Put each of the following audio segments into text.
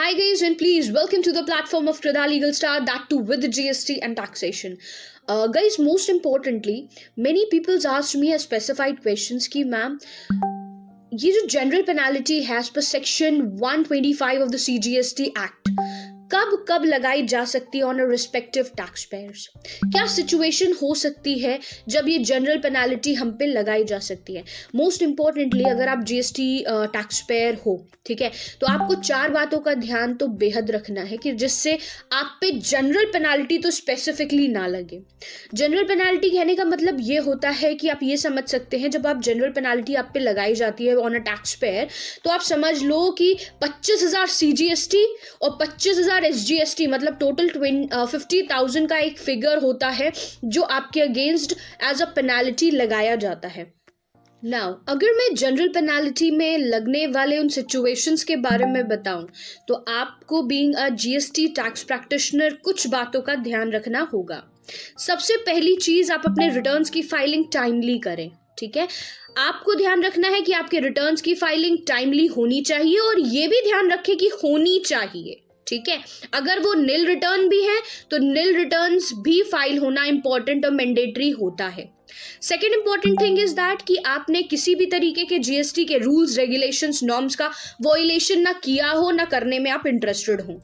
Hi guys, and please welcome to the platform of Kridha Legal Star, that too with the GST and taxation. Guys, most importantly, many people asked me a specified questions कि ma'am ये जो general penalty है as per section 125 of the CGST act कब लगाई जा सकती है on a respective tax payers. क्या सिचुएशन हो सकती है जब ये जनरल पेनाल्टी हम पे लगाई जा सकती है। मोस्ट इंपॉर्टेंटली अगर आप GST टैक्स पेयर हो, ठीक है, तो आपको 4 बातों का ध्यान तो बेहद रखना है कि जिससे आप पे जनरल पेनाल्टी तो स्पेसिफिकली ना लगे। जनरल पेनाल्टी कहने का मतलब ये होता है कि आप ये समझ सकते हैं जब आप जनरल पेनाल्टी आप पे लगाई जाती है ऑन अ टैक्स पेयर, तो आप समझ लो कि 25,000 CGST और 25,000 SGST मतलब टोटल 50,000 का एक फिगर होता है जो आपके अगेंस्ट एज अ पेनाल्टी लगाया जाता है। नाउ अगर मैं जनरल पेनाल्टी में लगने वाले उन सिचुएशंस के बारे में बताऊं तो आपको being a GST tax practitioner कुछ बातों का ध्यान रखना होगा। सबसे पहली चीज, आप अपने रिटर्न्स की फाइलिंग टाइमली करें, ठीक है। आपको ध्यान रखना है कि आपके रिटर्न्स की फाइलिंग टाइमली होनी चाहिए और ये भी ध्यान रखें कि होनी चाहिए, ठीक है। अगर वो नील रिटर्न भी है तो नील रिटर्न्स भी फाइल होना इंपॉर्टेंट और मैंडेटरी होता है। Second important thing is that कि आपने किसी भी तरीके के GST के रूल्स, रेगुलेशंस, नॉर्म्स का वॉयलेशन ना किया हो, ना करने में आप इंटरेस्टेड हो।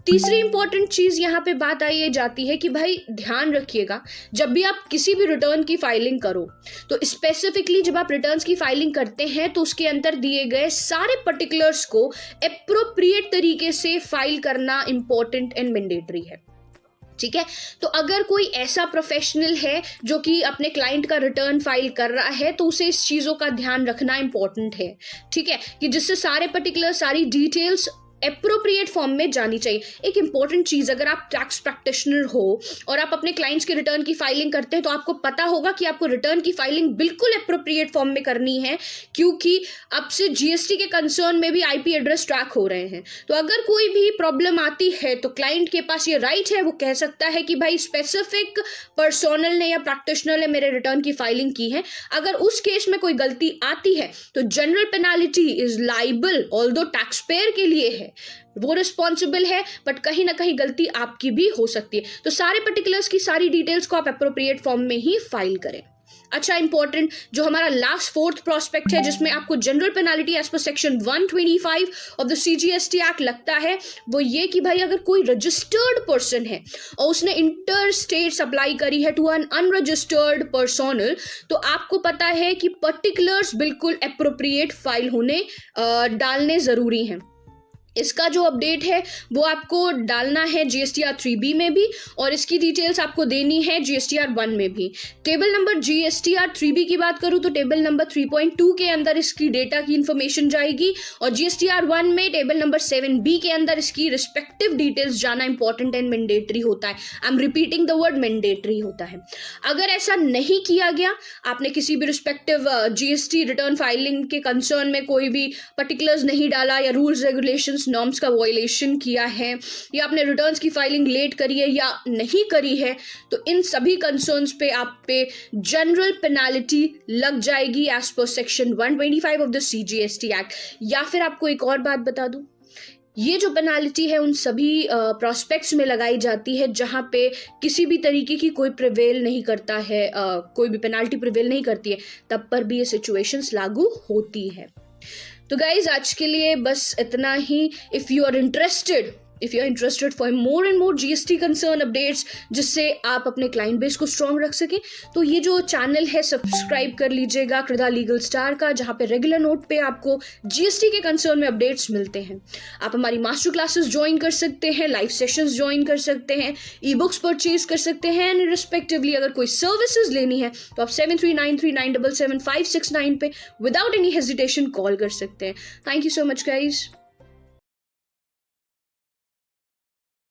तीसरी इंपॉर्टेंट चीज यहाँ पे बात आई जाती है कि भाई ध्यान रखिएगा जब भी आप किसी भी रिटर्न की फाइलिंग करो तो स्पेसिफिकली जब आप रिटर्न्स की फाइलिंग करते हैं तो उसके अंदर दिए गए सारे पर्टिकुलर्स को एप्रोप्रिएट तरीके से फाइल करना इंपॉर्टेंट एंड मैंडेटरी है, ठीक है। तो अगर कोई ऐसा प्रोफेशनल है जो कि अपने क्लाइंट का रिटर्न फाइल कर रहा है तो उसे इस चीज़ों का ध्यान रखना इंपॉर्टेंट है, ठीक है, कि जिससे सारे पर्टिकुलर सारी डिटेल्स एप्रोप्रिएट फॉर्म में जानी चाहिए। एक इंपॉर्टेंट चीज़, अगर आप टैक्स प्रैक्टिशनर हो और आप अपने क्लाइंट्स के रिटर्न की फाइलिंग करते हैं तो आपको पता होगा कि आपको रिटर्न की फाइलिंग बिल्कुल एप्रोप्रिएट फॉर्म में करनी है, क्योंकि अब से GST के कंसर्न में भी IP एड्रेस ट्रैक हो रहे हैं। तो अगर कोई भी प्रॉब्लम आती है तो क्लाइंट के पास ये राइट है, वो कह सकता है कि भाई स्पेसिफिक पर्सनल ने या प्रैक्टिशनर ने मेरे रिटर्न की फाइलिंग की है। अगर उस केस में कोई गलती आती है तो general penalty is liable, although tax payer के लिए है, वो रिस्पॉन्सिबल है, बट कहीं ना कहीं गलती आपकी भी हो सकती है। तो सारे पर्टिकुलर्स की सारी डिटेल्स को आप एप्रोप्रिएट फॉर्म में ही फाइल करें। अच्छा, इंपॉर्टेंट जो हमारा लास्ट फोर्थ प्रोस्पेक्ट है जिसमें आपको general penalty as per section 125 of the CGST act लगता है, वो ये कि भाई अगर कोई रजिस्टर्ड पर्सन है और उसने इंटर स्टेट सप्लाई करी है टू एन अनरजिस्टर्ड पर्सनल, तो आपको पता है कि पर्टिकुलर्स बिल्कुल एप्रोप्रिएट फाइल होने डालने जरूरी हैं। इसका जो अपडेट है वो आपको डालना है GSTR 3B में भी और इसकी डिटेल्स आपको देनी है GSTR 1 में भी। टेबल नंबर GSTR 3B की बात करूँ तो टेबल नंबर 3.2 के अंदर इसकी डेटा की इंफॉर्मेशन जाएगी और GSTR 1 में टेबल नंबर 7B के अंदर इसकी रिस्पेक्टिव डिटेल्स जाना इंपॉर्टेंट एंड मैंडेटरी होता है। I am repeating the word mandatory होता है। अगर ऐसा नहीं किया गया, आपने किसी भी रिस्पेक्टिव GST रिटर्न फाइलिंग के कंसर्न में कोई भी पर्टिकुलर्स नहीं डाला या रूल्स, रेगुलेशंस, नॉर्म्स का वॉयलेशन किया है या आपने रिटर्न्स की फाइलिंग लेट करी है या नहीं करी है, तो इन सभी कंसर्न्स पे आप पे जनरल पेनाल्टी लग जाएगी as per section 125 of the CGST act. या फिर आपको एक और बात बता दूं, ये जो पेनाल्टी है उन सभी प्रोस्पेक्ट्स में लगाई जाती है जहां पे किसी भी तरीके की कोई प्रिवेल नहीं करता है, कोई भी पेनाल्टी प्रिवेल नहीं करती है, तब पर भी ये सिचुएशंस लागू होती है। तो गाइज आज के लिए बस इतना ही। If you are interested for more and more GST concern updates जिससे आप अपने क्लाइंट बेस को स्ट्रॉन्ग रख सकें, तो ये जो चैनल है सब्सक्राइब कर लीजिएगा कृधा लीगल स्टार का, जहाँ पे रेगुलर नोट पे आपको GST के कंसर्न में अपडेट्स मिलते हैं। आप हमारी मास्टर क्लासेस ज्वाइन कर सकते हैं, लाइव सेशंस ज्वाइन कर सकते हैं, ई-बुक्स परचेज कर सकते हैं एंड रिस्पेक्टिवली अगर कोई सर्विसेज लेनी है तो आप 7393977569 पे विदाउट एनी हेजिटेशन कॉल कर सकते हैं। Thank you so much guys.